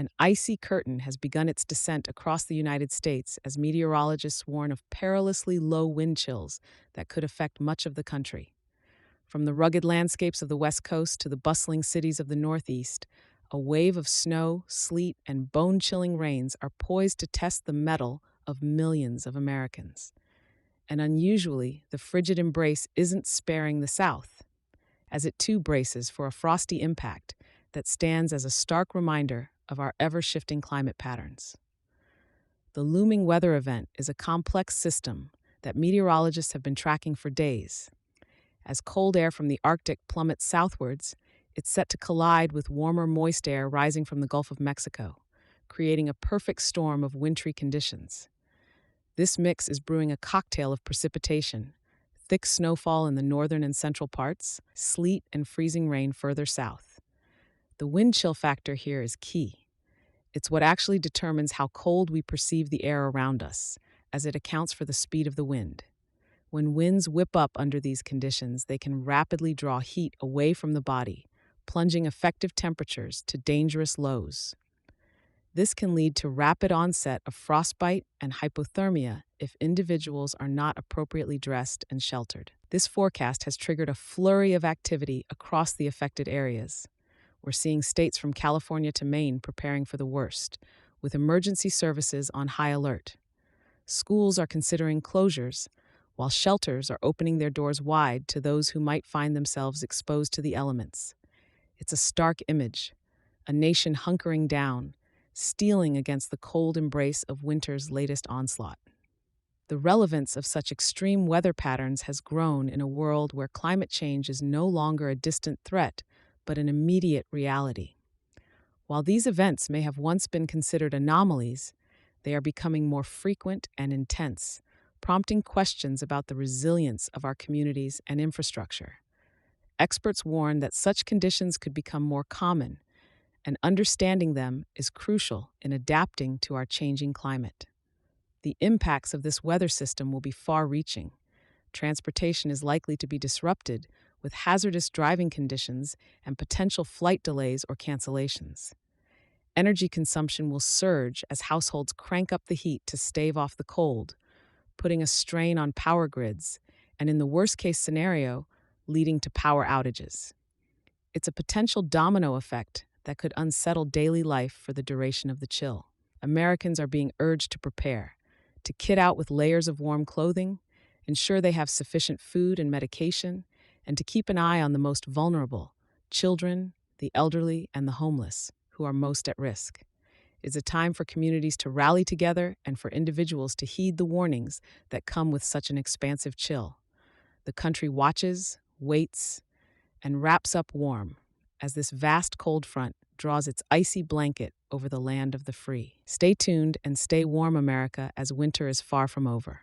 An icy curtain has begun its descent across the United States as meteorologists warn of perilously low wind chills that could affect much of the country. From the rugged landscapes of the West Coast to the bustling cities of the Northeast, a wave of snow, sleet, and bone chilling rains are poised to test the mettle of millions of Americans. And unusually, the frigid embrace isn't sparing the South, as it too braces for a frosty impact that stands as a stark reminder of our ever shifting climate patterns. The looming weather event is a complex system that meteorologists have been tracking for days. As cold air from the Arctic plummets southwards, it's set to collide with warmer, moist air rising from the Gulf of Mexico, creating a perfect storm of wintry conditions. This mix is brewing a cocktail of precipitation: thick snowfall in the northern and central parts, sleet and freezing rain further south. The wind chill factor here is key. It's what actually determines how cold we perceive the air around us, as it accounts for the speed of the wind. When winds whip up under these conditions, they can rapidly draw heat away from the body, plunging effective temperatures to dangerous lows. This can lead to rapid onset of frostbite and hypothermia if individuals are not appropriately dressed and sheltered. This forecast has triggered a flurry of activity across the affected areas. We're seeing states from California to Maine preparing for the worst, with emergency services on high alert. Schools are considering closures, while shelters are opening their doors wide to those who might find themselves exposed to the elements. It's a stark image: a nation hunkering down, steeling against the cold embrace of winter's latest onslaught. The relevance of such extreme weather patterns has grown in a world where climate change is no longer a distant threat, but an immediate reality. While these events may have once been considered anomalies, they are becoming more frequent and intense, prompting questions about the resilience of our communities and infrastructure. Experts warn that such conditions could become more common, and understanding them is crucial in adapting to our changing climate. The impacts of this weather system will be far-reaching. Transportation is likely to be disrupted, with hazardous driving conditions and potential flight delays or cancellations. Energy consumption will surge as households crank up the heat to stave off the cold, putting a strain on power grids, and in the worst-case scenario, leading to power outages. It's a potential domino effect that could unsettle daily life for the duration of the chill. Americans are being urged to prepare, to kit out with layers of warm clothing, ensure they have sufficient food and medication, and to keep an eye on the most vulnerable: children, the elderly, and the homeless, who are most at risk. It's a time for communities to rally together and for individuals to heed the warnings that come with such an expansive chill. The country watches, waits, and wraps up warm as this vast cold front draws its icy blanket over the land of the free. Stay tuned and stay warm, America, as winter is far from over.